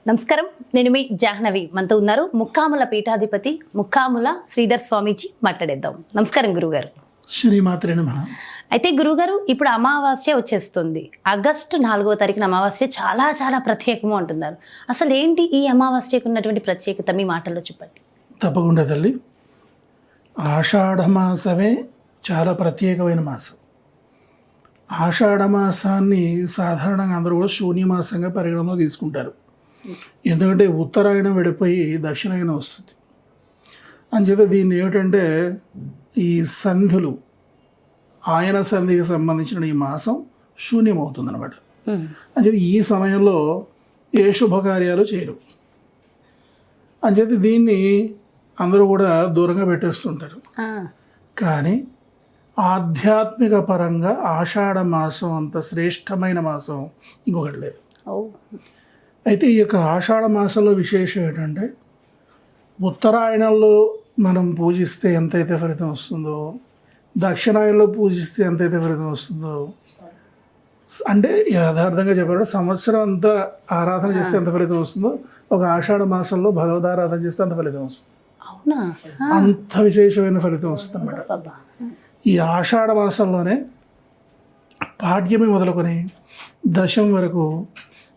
నమస్కారం, నేను మీ జాహ్నవి. మనతో ఉన్నారు ముక్కాముల పీఠాధిపతి ముక్కాముల శ్రీధర్ స్వామీజీ. మాట్లాడేద్దాం. నమస్కారం గురుగారు. శ్రీమాత్రే నమః. అయితే గురుగారు, ఇప్పుడు అమావాస్య వచ్చేస్తుంది. ఆగస్టు 4వ తారీఖున అమావాస్య చాలా చాలా ప్రత్యేకము అంటున్నారు. అసలు ఏంటి ఈ అమావాస్యకు ఉన్నటువంటి ప్రత్యేకత మీ మాటల్లో చెప్పండి. తప్పకుండా తల్లి. ఆషాఢ మాసమే చాలా ప్రత్యేకమైన మాసం. ఆషాఢ మాసాన్ని సాధారణంగా అందరూ కూడా శూన్యమాసంగా పరిగణలో తీసుకుంటారు. ఎందుకంటే ఉత్తరాయణం వెళ్ళిపోయి దక్షిణాయనం వస్తుంది. అంచేత దీన్ని ఏమిటంటే ఈ సంధులు ఆయన సంధికి సంబంధించిన ఈ మాసం శూన్యమవుతుంది అనమాట. అంచేత ఈ సమయంలో ఏ శుభకార్యాలు చేయరు. అంచేత దీన్ని అందరూ కూడా దూరంగా పెట్టేస్తుంటారు. కానీ ఆధ్యాత్మిక పరంగా ఆషాఢ మాసం అంత శ్రేష్టమైన మాసం ఇంకొకటి లేదు. అయితే ఈ యొక్క ఆషాఢ మాసంలో విశేషం ఏంటంటే ఉత్తరాయణంలో మనం పూజిస్తే ఎంతైతే ఫలితం వస్తుందో, దక్షిణాయనంలో పూజిస్తే ఎంతైతే ఫలితం వస్తుందో, అంటే యథార్థంగా చెప్పాలంటే సంవత్సరం అంతా ఆరాధన చేస్తే ఎంత ఫలితం వస్తుందో, ఒక ఆషాఢ మాసంలో భగవదారాధన చేస్తే అంత ఫలితం వస్తుంది. అంత విశేషమైన ఫలితం వస్తుంది అన్నమాట. ఈ ఆషాఢ మాసంలోనే పాడ్యమి మొదలుకొని దశం వరకు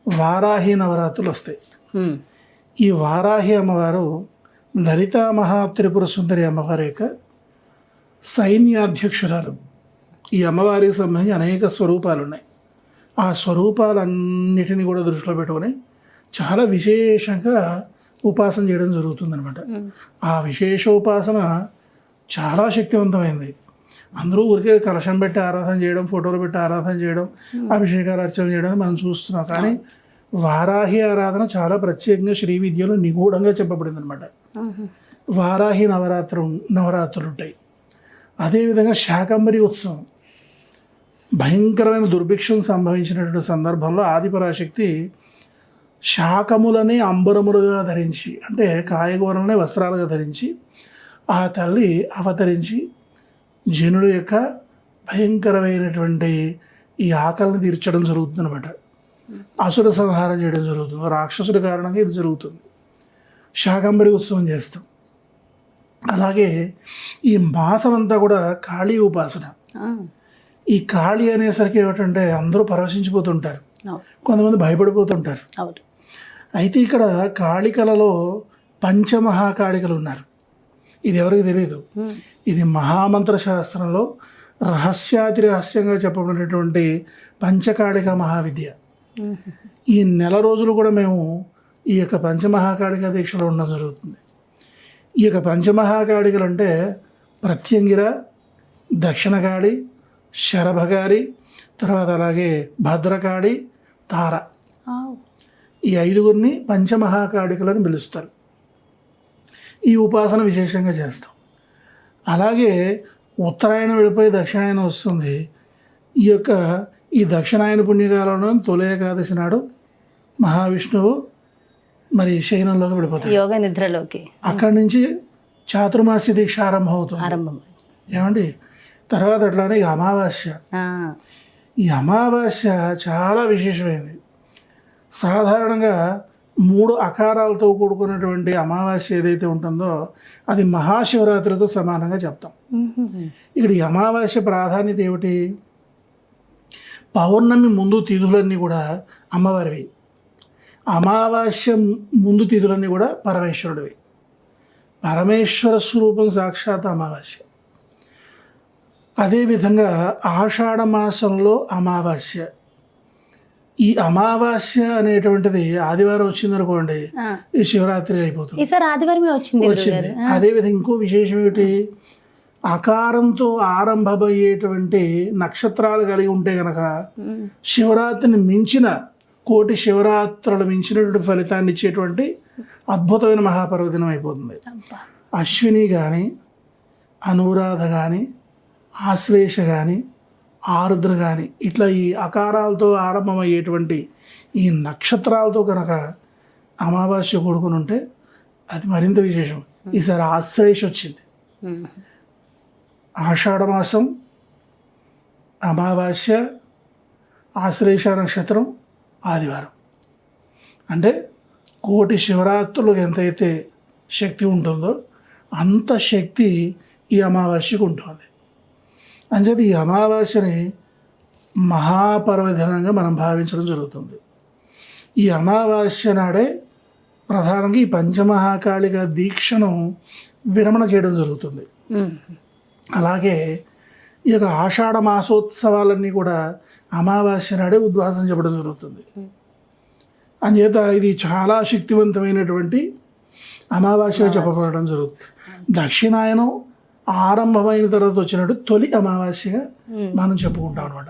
వారాహి నవరాత్రులు వస్తాయి. ఈ వారాహి అమ్మవారు లలితా మహాత్రిపుర సుందరి అమ్మవారి యొక్క సైన్యాధ్యక్షురాలు. ఈ అమ్మవారికి సంబంధించి అనేక స్వరూపాలు ఉన్నాయి. ఆ స్వరూపాలన్నిటిని కూడా దృష్టిలో పెట్టుకొని చాలా విశేషంగా ఉపాసన చేయడం జరుగుతుందన్నమాట. ఆ విశేషోపాసన చాలా శక్తివంతమైంది. అందరూ ఊరికే కలశం పెట్టి ఆరాధన చేయడం, ఫోటోలు పెట్టి ఆరాధన చేయడం, అభిషేకాలు అర్చన చేయడం మనం చూస్తున్నాం. కానీ వారాహి ఆరాధన చాలా ప్రత్యేకంగా శ్రీ విద్యలో నిగూఢంగా చెప్పబడింది అనమాట. వారాహి నవరాత్రులు ఉంటాయి. అదేవిధంగా శాకంబరి ఉత్సవం, భయంకరమైన దుర్భిక్షం సంభవించినటువంటి సందర్భంలో ఆదిపరాశక్తి శాకములని అంబరములుగా ధరించి, అంటే కాయగూరలనే వస్త్రాలుగా ధరించి ఆ తల్లి అవతరించి జనుడు యొక్క భయంకరమైనటువంటి ఈ ఆకలిని తీర్చడం జరుగుతుంది అనమాట. అసుర సంహారం చేయడం జరుగుతుంది. రాక్షసుడి కారణంగా ఇది జరుగుతుంది. శాకంబరి ఉత్సవం చేస్తాం. అలాగే ఈ మాసం అంతా కూడా కాళీ ఉపాసన. ఈ కాళీ అనేసరికి ఏమిటంటే అందరూ పరవశించిపోతుంటారు, కొంతమంది భయపడిపోతుంటారు. అయితే ఇక్కడ కాళికలలో పంచమహాకాళికలు ఉన్నారు. ఇది ఎవరికి తెలియదు. ఇది మహామంత్ర శాస్త్రంలో రహస్యాతి రహస్యంగా చెప్పబడినటువంటి పంచకాళిక మహావిద్య. ఈ నెల రోజులు కూడా మేము ఈ యొక్క పంచమహాకాళిక దీక్షలో ఉండడం జరుగుతుంది. ఈ యొక్క పంచమహాకాళికలు అంటే ప్రత్యంగిర, దక్షిణకాళి, శరభగారి, తర్వాత అలాగే భద్రకాళి, తార, ఈ 5గురిని పంచమహాకాళికలను పిలుస్తారు. ఈ ఉపాసన విశేషంగా చేస్తాం. అలాగే ఉత్తరాయణం వెళ్ళిపోయి దక్షిణాయనం వస్తుంది. ఈ దక్షిణాయన పుణ్యకాలంలో తొలి ఏకాదశి నాడు మహావిష్ణువు మరి శయనంలోకి వెళ్ళిపోతాడు, యోగ నిద్రలోకి. అక్కడి నుంచి చాతుర్మాస్య దీక్ష ఆరంభం. ఏమండి, తర్వాత అట్లానే ఈ అమావాస్య. ఈ అమావాస్య చాలా విశేషమైనది. సాధారణంగా 3 అకారాలతో కూడుకున్నటువంటి అమావాస్య ఏదైతే ఉంటుందో అది మహాశివరాత్రితో సమానంగా చెప్తాం. ఇక్కడ ఈ అమావాస్య ప్రాధాన్యత ఏమిటి? పౌర్ణమి ముందు తిథులన్నీ కూడా అమ్మవారివి, అమావాస్య ముందు తిథులన్నీ కూడా పరమేశ్వరుడివి. పరమేశ్వర స్వరూపం సాక్షాత్ అమావాస్య. అదేవిధంగా ఆషాఢ మాసంలో అమావాస్య. ఈ అమావాస్య అనేటువంటిది ఆదివారం వచ్చింది అనుకోండి, ఈ శివరాత్రి అయిపోతుంది. వచ్చింది. అదేవిధంగా ఇంకో విశేషం ఏమిటి? అకారంతో ఆరంభమయ్యేటువంటి నక్షత్రాలు కలిగి ఉంటే గనక శివరాత్రిని మించిన, కోటి శివరాత్రులు మించినటువంటి ఫలితాన్ని ఇచ్చేటువంటి అద్భుతమైన మహాపర్వదినం అయిపోతుంది. అశ్విని కానీ, అనురాధ కానీ, ఆశ్లేష కానీ, ఆరుద్ర కానీ, ఇట్లా ఈ అకారాలతో ఆరంభమయ్యేటువంటి ఈ నక్షత్రాలతో కనుక అమావాస్య కూడుకుని ఉంటే అది మరింత విశేషం. ఈసారి ఆశ్లేష వచ్చింది. ఆషాఢ మాసం, అమావాస్య, ఆశ్లేష నక్షత్రం, ఆదివారం. అంటే కోటి శివరాత్రులకు ఎంతైతే శక్తి ఉంటుందో అంత శక్తి ఈ అమావాస్యకు ఉంటుంది. అంచేది ఈ అమావాస్యని మహాపర్వదినంగా మనం భావించడం జరుగుతుంది. ఈ అమావాస్య నాడే ప్రధానంగా ఈ పంచమహాకాళిక దీక్షను విరమణ చేయడం జరుగుతుంది. అలాగే ఈ యొక్క ఆషాఢ మాసోత్సవాలన్నీ కూడా అమావాస్య నాడే ఉద్వాసం చెప్పడం జరుగుతుంది. అంచేత ఇది చాలా శక్తివంతమైనటువంటి అమావాస్య చెప్పబడడం జరుగుతుంది. దక్షిణాయనం ఆరంభమైన తర్వాత వచ్చినట్టు తొలి అమావాస్యగా మనం చెప్పుకుంటాం అనమాట.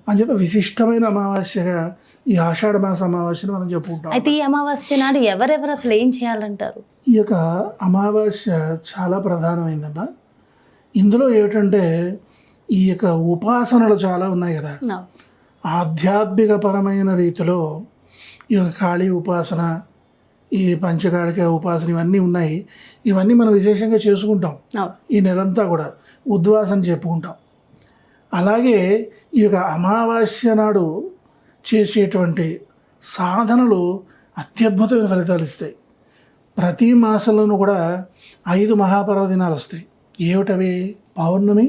అంచేత విశిష్టమైన అమావాస్యగా ఈ ఆషాఢ మాస అమావాస్యను మనం చెప్పుకుంటాం. అయితే ఈ అమావాస్య నాడు ఎవరెవరు అసలు ఏం చేయాలంటారు? ఈ యొక్క అమావాస్య చాలా ప్రధానమైందమ్మా. ఇందులో ఏమిటంటే ఈ యొక్క ఉపాసనలు చాలా ఉన్నాయి కదా. ఆధ్యాత్మిక పరమైన రీతిలో ఈ యొక్క కాళీ ఉపాసన, ఈ పంచకాళిక ఉపాసన ఇవన్నీ ఉన్నాయి. ఇవన్నీ మనం విశేషంగా చేసుకుంటాం. ఈ నెలంతా కూడా ఉద్వాసన చెప్పుకుంటాం. అలాగే ఈ యొక్క అమావాస్య నాడు చేసేటువంటి సాధనలు అత్యద్భుతమైన ఫలితాలు ఇస్తాయి. ప్రతి మాసంలోనూ కూడా 5 మహాపర్వదినాలు వస్తాయి. ఏమిటవి? పౌర్ణమి,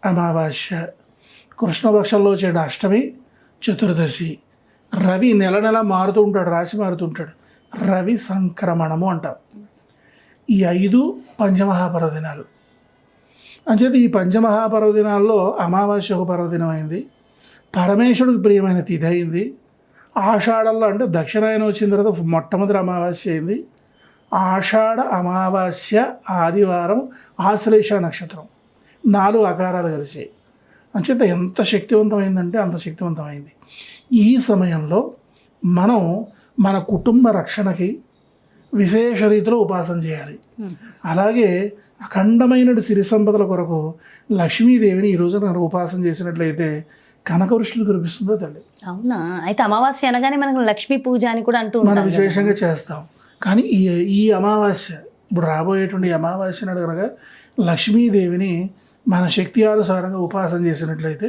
అమావాస్య, కృష్ణపక్షంలో వచ్చే అష్టమి, చతుర్దశి, రవి నెల నెల మారుతూ ఉంటాడు, రాశి మారుతుంటాడు, రవి సంక్రమణము అంటాం. ఈ 5 పంచమహాపర్వదినాలు. అంచేత ఈ పంచమహాపర్వదినాల్లో అమావాస్య ఒక పర్వదినం అయింది, పరమేశ్వరుడికి ప్రియమైన తిథి అయింది. ఆషాఢంలో అంటే దక్షిణాయనం వచ్చిన తర్వాత మొట్టమొదటి అమావాస్య అయింది. ఆషాఢ అమావాస్య ఆదివారం ఆశ్లేష నక్షత్రం 4 ఆకారాలు కలిసాయి. అంచేత ఎంత శక్తివంతమైందంటే అంత శక్తివంతమైంది. ఈ సమయంలో మనం మన కుటుంబ రక్షణకి విశేష రీతిలో ఉపాసన చేయాలి. అలాగే అఖండమైన సిరి సంపదల కొరకు లక్ష్మీదేవిని ఈరోజు మనం ఉపాసన చేసినట్లయితే కనకవృష్టిని కురిపిస్తుందో తల్లి. అవునా? అయితే అమావాస్య అనగానే మనకు లక్ష్మీ పూజ అని కూడా అంటూ మనం విశేషంగా చేస్తాం. కానీ ఈ అమావాస్య, ఇప్పుడు రాబోయేటువంటి అమావాస్య నాడు కనుక లక్ష్మీదేవిని మన శక్తి అనుసారంగా ఉపాసన చేసినట్లయితే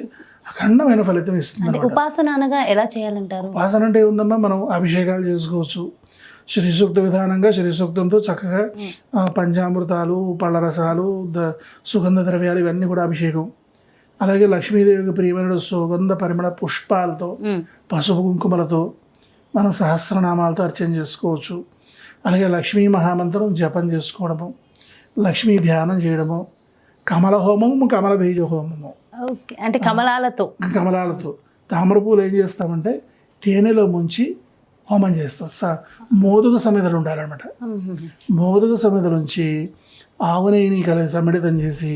అఖండమైన ఫలితం ఇస్తుంది. ఉపాసన అనగా ఎలా చేయాలంటారు? ఉపాసన అంటే ఏముందమ్మా, మనం అభిషేకాలు చేసుకోవచ్చు. శ్రీ సూక్త విధానంగా శ్రీ సూక్తంతో చక్కగా పంచామృతాలు, పళ్ళ రసాలు, సుగంధ ద్రవ్యాలు ఇవన్నీ కూడా అభిషేకం. అలాగే లక్ష్మీదేవికి ప్రియమైన సుగంధ పరిమళ పుష్పాలతో, పసుపు కుంకుమలతో మనం సహస్రనామాలతో అర్చన చేసుకోవచ్చు. అలాగే లక్ష్మీ మహామంత్రం జపం చేసుకోవడము, లక్ష్మీ ధ్యానం చేయడము, కమల హోమము, కమల బీజ హోమము. ఓకే, అంటే కమలాలతో తామర పూలు ఏం చేస్తామంటే తేనెలో ముంచి హోమం చేస్తాం. మోదుగ సమిధలు ఉండాలన్నమాట. మోదుగ సమిధలు ఉంచి ఆవు నెయ్యిని కలిసి సమ్మిళితం చేసి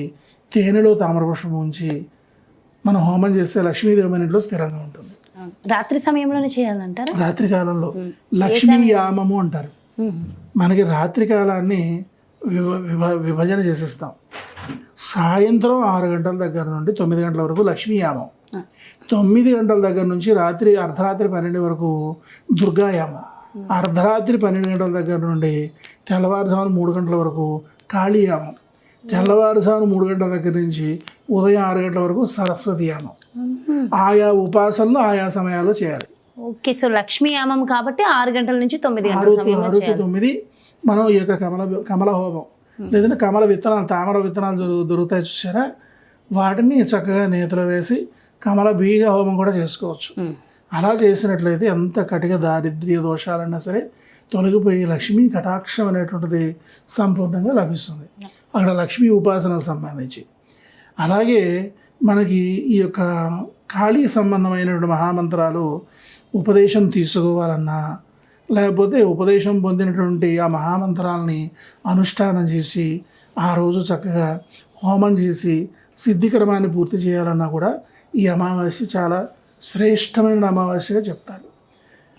తేనెలో తామర పుష్పం ఉంచి మనం హోమం చేస్తే లక్ష్మీదేవి మన ఇంట్లో స్థిరంగా ఉంటుంది. రాత్రి సమయంలోనే చేయాలంటారు? రాత్రి కాలంలో లక్ష్మీ యామము అంటారు. మనకి రాత్రి కాలాన్ని విభజన చేసేస్తాం. సాయంత్రం 6 గంటల దగ్గర నుండి 9 గంటల వరకు లక్ష్మీయామం, 9 గంటల దగ్గర నుంచి అర్ధరాత్రి 12 వరకు దుర్గాయామం, అర్ధరాత్రి 12 గంటల దగ్గర నుండి తెల్లవారుజామున 3 గంటల వరకు కాళీయామం, తెల్లవారుజామున 3 గంటల దగ్గర నుంచి ఉదయం 6 గంటల వరకు సరస్వతి యామం. ఆయా ఉపాసనలు ఆయా సమయాల్లో చేయాలి. ఓకే, సో లక్ష్మీ యామం కాబట్టి 6 గంటల నుంచి 9 గంటల సమయంలో 9 మనం ఈ యొక్క కమల హోమం లేదంటే కమల విత్తనాలు, తామర విత్తనాలు దొరుకుతాయి చూసారా, వాటిని చక్కగా నేతిలో వేసి కమల బీజ హోమం కూడా చేసుకోవచ్చు. అలా చేసినట్లయితే ఎంత కటిక దారిద్ర్య దోషాలన్నా సరే తొలగిపోయి లక్ష్మీ కటాక్షం అనేటువంటిది సంపూర్ణంగా లభిస్తుంది అక్కడ లక్ష్మీ ఉపాసనకు సంబంధించి. అలాగే మనకి ఈ యొక్క ఖాళీ సంబంధమైనటువంటి మహామంత్రాలు ఉపదేశం తీసుకోవాలన్నా, లేకపోతే ఉపదేశం పొందినటువంటి ఆ మహామంత్రాలని అనుష్ఠానం చేసి ఆ రోజు చక్కగా హోమం చేసి సిద్ధికరమాన్ని పూర్తి చేయాలన్నా కూడా ఈ అమావాస్య చాలా శ్రేష్టమైన అమావాస్యగా చెప్తారు.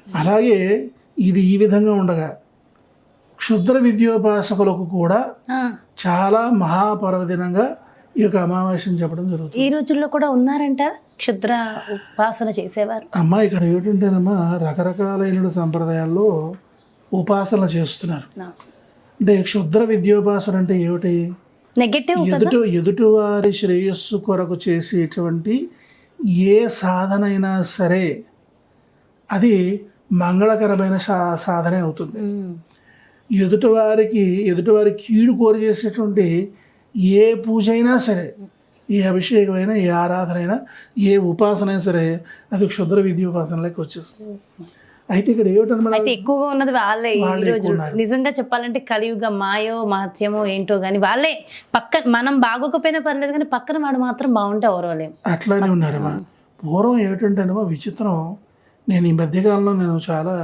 అలాగే ఇది ఈ విధంగా ఉండగా క్షుద్ర విద్యోపాసకులకు కూడా చాలా మహాపర్వదినంగా ఈ యొక్క అమావాస్యను చెప్పడం జరుగుతుంది. ఈ రోజుల్లో కూడా ఉన్నారంట క్షుద్ర ఉపాసన చేసేవారు. అమ్మా ఇక్కడ ఏమిటంటేనమ్మా రకరకాలైన సంప్రదాయాల్లో ఉపాసన చేస్తున్నారు. అంటే క్షుద్ర విద్యోపాసన అంటే ఏమిటి? నెగటివ్ ఎదుటివారి శ్రేయస్సు కొరకు చేసేటువంటి ఏ సాధన అయినా సరే అది మంగళకరమైన సాధనే అవుతుంది. ఎదుటివారి కీడు కోరి చేసేటువంటి ఏ పూజ అయినా సరే, ఏ అభిషేకమైనా, ఏ ఆరాధన అయినా, ఏ ఉపాసన అయినా సరే అది క్షుద్ర విద్యోపాసనలోకి వచ్చేస్తుంది. అయితే ఇక్కడ ఏమిటనమాట, అయితే ఎక్కువగా ఉన్నది వాళ్ళే ఈ రోజు. నిజంగా చెప్పాలంటే కలియుగ మాయో మహత్యమో ఏంటో కానీ వాళ్ళే మనం బాగోకపోయినా పర్లేదు కానీ పక్కన వాడు మాత్రం బాగుంటే ఓరవలేం. అట్లానే ఉన్నారమ్మా. పూర్వం ఏమిటంటేనమ్మా విచిత్రం, నేను ఈ మధ్యకాలంలో నేను చాలా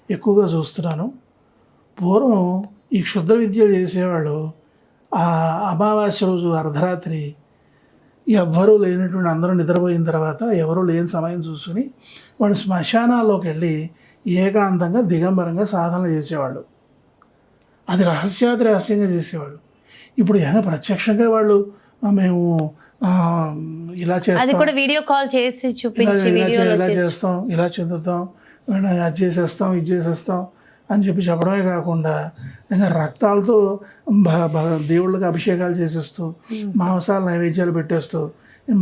ఎక్కువగా చూస్తున్నాను. పూర్వం ఈ క్షుద్ర విద్యలు చేసేవాళ్ళు ఆ అమావాస్య రోజు అర్ధరాత్రి ఎవ్వరూ లేనటువంటి అందరూ నిద్రపోయిన తర్వాత ఎవరూ లేని సమయం చూసుకుని వాళ్ళు శ్మశానాల్లోకి వెళ్ళి ఏకాంతంగా దిగంబరంగా సాధన చేసేవాళ్ళు. అది రహస్యంగా చేసేవాళ్ళు. ఇప్పుడు ఏమైనా ప్రత్యక్షంగా వాళ్ళు మేము ఇలా చేస్తాం, కూడా వీడియో కాల్ చేసి చూపించి ఇలా చేస్తాం, ఇలా చెందుతాం, అది చేసేస్తాం, ఇది చేసేస్తాం అని చెప్పడమే కాకుండా ఇంకా రక్తాలతో దేవుళ్ళకి అభిషేకాలు చేసేస్తూ, మాంసాల నైవేద్యాలు పెట్టేస్తూ,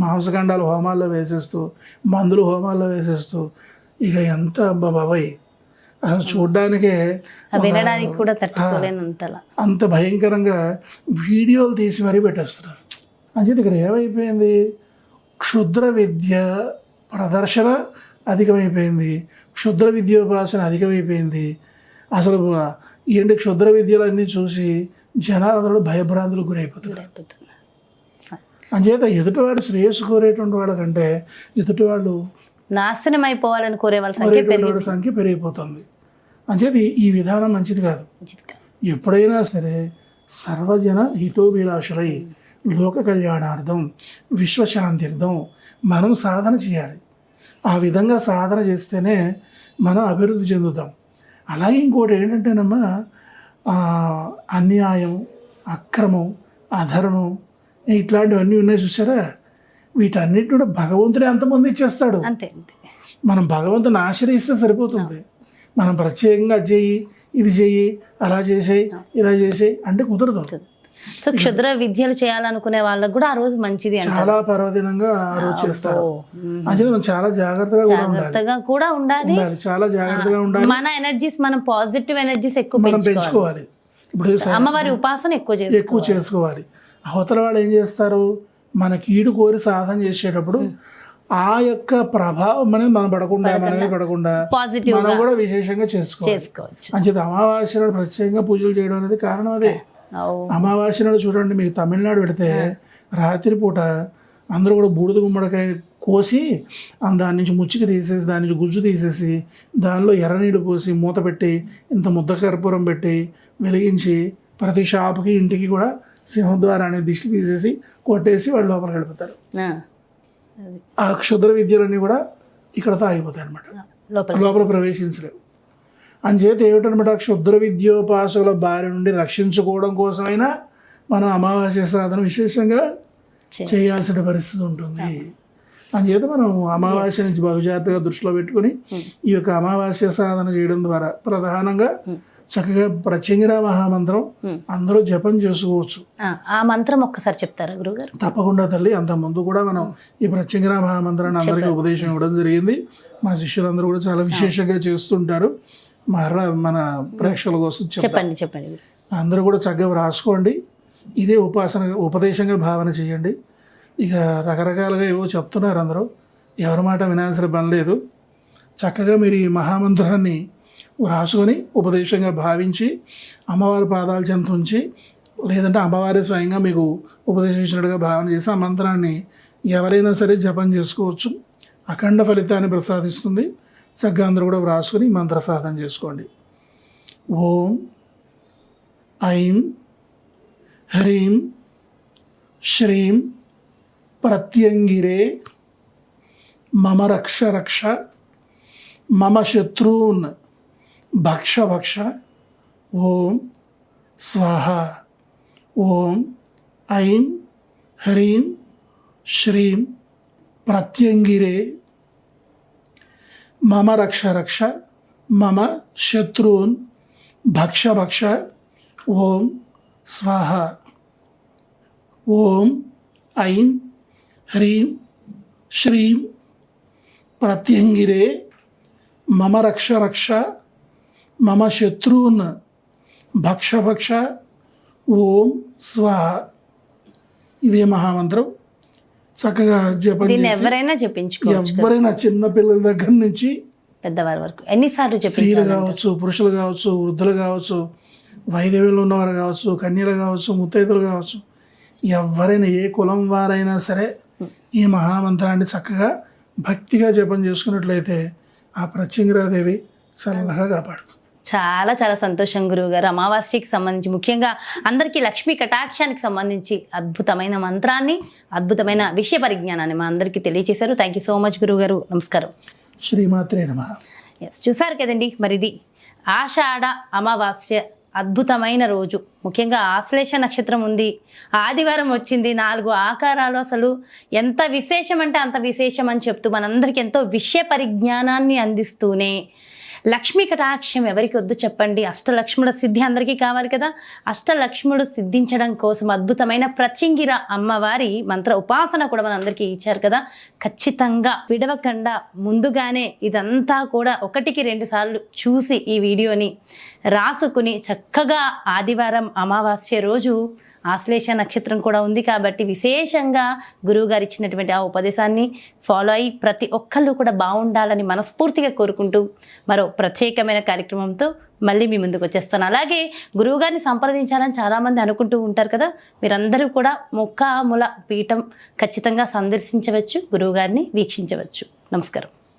మాంసఖండాలు హోమాల్లో వేసేస్తూ, మందులు హోమాల్లో వేసేస్తూ, ఇక ఎంత బాబాయ్ అసలు చూడ్డానికే వినడానికి కూడా తట్టుకోలేనంతలా అంత భయంకరంగా వీడియోలు తీసి మరీ పెట్టేస్తున్నారు. అంచేది ఇక్కడ ఏమైపోయింది, క్షుద్ర విద్య ప్రదర్శన అధికమైపోయింది, క్షుద్ర విద్యోపాసన అధికమైపోయింది. అసలు ఏంటి క్షుద్ర విద్యలన్నీ చూసి జనాలందరూ భయభ్రాంతులకు గురైపోతున్నారు. అంచేత ఎదుటివాడు శ్రేయస్సు కోరేటువంటి వాళ్ళకంటే ఎదుటివాళ్ళు నాశనం అయిపోవాలని కోరే వాళ్ళ సంఖ్య పెరిగిపోతుంది. అంచేత ఈ విధానం మంచిది కాదు. ఎప్పుడైనా సరే సర్వజన హితోభిలాషులై లోక కళ్యాణార్థం విశ్వశాంతిర్థం మనం సాధన చేయాలి. ఆ విధంగా సాధన చేస్తేనే మనం అభివృద్ధి చెందుతాం. అలాగే ఇంకోటి ఏంటంటేనమ్మా అన్యాయం, అక్రమం, అధర్మం ఇట్లాంటివన్నీ ఉన్నాయి చూసారా, వీటన్నిటి కూడా భగవంతుడే అంతమంది ఇచ్చేస్తాడు. అంతే మనం భగవంతుని ఆశ్రయిస్తే సరిపోతుంది. మనం ప్రత్యేకంగా చెయ్యి, ఇది చెయ్యి, అలా చేసేయి, ఇలా చేసేయి అంటే కుదరదు. సో క్షుద్ర విద్యలు చేయాలనుకునే వాళ్ళకు కూడా ఆ రోజు మంచిది, చాలా పర్వదినంగా ఆ రోజు చేస్తారు. అంటే మనం చాలా జాగ్రత్తగా కూడా ఉండాలి, చాలా జాగ్రత్తగా ఉండాలి. మన ఎనర్జీస్, మనం పాజిటివ్ ఎనర్జీస్ ఎక్కువ పెంచుకోవాలి. ఇప్పుడు అమ్మవారి ఉపాసన ఎక్కువ చేసుకోవాలి. అవతల వాళ్ళు ఏం చేస్తారు, మన కీడు కోరి సాధన చేసేటప్పుడు ఆ యొక్క ప్రభావం అనేది మనం పడకుండా మనం కూడా విశేషంగా చేసుకోవచ్చు. అంచేత అమావాస్య నాడు ప్రత్యేకంగా పూజలు చేయడం అనేది కారణం అదే. అమావాస్య నాడు చూడండి, మీకు తమిళనాడు పెడితే రాత్రిపూట అందరూ కూడా బూడిద గుమ్మడికాయ కోసి దాని నుంచి ముచ్చిక తీసేసి, దాని నుంచి గుజ్జు తీసేసి, దానిలో ఎర్రనీళ్ళు పోసి మూత పెట్టి ఇంత ముద్ద కర్పూరం పెట్టి వెలిగించి ప్రతి షాపుకి ఇంటికి కూడా సింహద్వారాన్ని దిష్టి తీసేసి కొట్టేసి వాళ్ళు లోపలికి వెళ్ళిపోతారు. ఆ క్షుద్ర విద్యలన్నీ కూడా ఇక్కడతో ఆగిపోతాయి అనమాట, లోపల ప్రవేశించలేవు. అంచేత ఏమిటనమాట, క్షుద్ర విద్యోపాసకుల బారి నుండి రక్షించుకోవడం కోసమైనా మనం అమావాస్య సాధన విశేషంగా చేయాల్సిన పరిస్థితి ఉంటుంది. అంచేత మనం అమావాస్య నుంచి బహుజాగ్రత్తగా దృష్టిలో పెట్టుకుని ఈ యొక్క అమావాస్య సాధన చేయడం ద్వారా ప్రధానంగా చక్కగా ప్రత్యంగిరా మహామంత్రం అందరూ జపం చేసుకోవచ్చు. ఆ మంత్రం ఒక్కసారి చెప్తారా గురుగారు? తప్పకుండా తల్లి. అంత ముందు కూడా మనం ఈ ప్రత్యంగిరా మహామంత్రాన్ని అందరికీ ఉపదేశం ఇవ్వడం జరిగింది. మన శిష్యులందరూ కూడా చాలా విశేషంగా చేస్తుంటారు. మరలా మన ప్రేక్షకుల కోసం చెప్పండి. అందరూ కూడా చక్కగా రాసుకోండి. ఇదే ఉపదేశంగా భావన చేయండి. ఇక రకరకాలుగా ఏవో చెప్తున్నారు అందరూ, ఎవరి మాట వినాల్సిన పని లేదు. చక్కగా మీరు ఈ మహామంత్రాన్ని రాసుకొని ఉపదేశంగా భావించి అమ్మవారి పాదాల చెంత ఉంచి, లేదంటే అమ్మవారి స్వయంగా మీకు ఉపదేశించినట్టుగా భావన చేసి ఆ మంత్రాన్ని ఎవరైనా సరే జపం చేసుకోవచ్చు. అఖండ ఫలితాన్ని ప్రసాదిస్తుంది. చక్కగా అందరూ కూడా వ్రాసుకొని మంత్ర సాధన చేసుకోండి. ఓం ఐం హ్రీం శ్రీం ప్రత్యంగిరే మమ రక్ష మమ శత్రూన్ భక్ష ఓం స్వాహ. ఓం ఐం హ్రీం శ్రీం ప్రత్యంగిరే మమ రక్ష మమ శత్రూన్ భక్ష ఓం స్వాహ. ఓం ఐం హ్రీం శ్రీం ప్రత్యంగిరే మమ రక్ష రక్ష మమ శత్రువున్ భక్ష భక్ష ఓం స్వాహ. ఇదే మహామంత్రం చక్కగా జపం దీన్ని చేసి ఎవరైనా చెప్పించుకోవచ్చు, ఎవరైనా చిన్న పిల్లల దగ్గర నుంచి పెద్దవారి వరకు ఎన్నిసార్లు స్త్రీలు చెప్పించాలి? కావచ్చు, పురుషులు కావచ్చు, వృద్ధులు కావచ్చు, వైదవ్యంలో ఉన్నవారు కావచ్చు, కన్యలు కావచ్చు, ముత్తైదులు కావచ్చు, ఎవరైనా ఏ కులం వారైనా సరే ఈ మహామంత్రాన్ని చక్కగా భక్తిగా జపం చేసుకున్నట్లయితే ఆ ప్రత్యంగిరాదేవి చల్లగా కాపాడుతుంది. చాలా చాలా సంతోషం గురువుగారు. అమావాస్యకి సంబంధించి ముఖ్యంగా అందరికీ లక్ష్మీ కటాక్షానికి సంబంధించి అద్భుతమైన మంత్రాన్ని, అద్భుతమైన విషయ పరిజ్ఞానాన్ని మా అందరికీ తెలియజేశారు. థ్యాంక్ యూ సో మచ్ గురువుగారు. నమస్కారం. శ్రీమాత్రే నమః. ఎస్, చూసారు కదండి, మరి ఇది ఆషాఢ అమావాస్య అద్భుతమైన రోజు. ముఖ్యంగా ఆశ్లేష నక్షత్రం ఉంది, ఆదివారం వచ్చింది, 4 ఆకారాలు. అసలు ఎంత విశేషం అంటే అంత విశేషం అని చెప్తూ మనందరికీ ఎంతో విషయ పరిజ్ఞానాన్ని అందిస్తూనే లక్ష్మీ కటాక్షం ఎవరికి వద్దు చెప్పండి. అష్టలక్ష్ముల సిద్ధి అందరికీ కావాలి కదా. అష్టలక్ష్ముడు సిద్ధించడం కోసం అద్భుతమైన ప్రత్యంగిర అమ్మవారి మంత్ర ఉపాసన కూడా మనందరికీ ఇచ్చారు కదా. ఖచ్చితంగా విడవకుండా ముందుగానే ఇదంతా కూడా 1కి 2 సార్లు చూసి ఈ వీడియోని రాసుకుని చక్కగా ఆదివారం అమావాస్య రోజు ఆశ్లేష నక్షత్రం కూడా ఉంది కాబట్టి విశేషంగా గురువుగారు ఇచ్చినటువంటి ఆ ఉపదేశాన్ని ఫాలో అయ్యి ప్రతి ఒక్కళ్ళు కూడా బాగుండాలని మనస్ఫూర్తిగా కోరుకుంటూ మరో ప్రత్యేకమైన కార్యక్రమంతో మళ్ళీ మీ ముందుకు వచ్చేస్తాను. అలాగే గురువుగారిని సంప్రదించాలని చాలామంది అనుకుంటూ ఉంటారు కదా. మీరందరూ కూడా ముఖాముల పీఠం ఖచ్చితంగా సందర్శించవచ్చు, గురువుగారిని వీక్షించవచ్చు. నమస్కారం.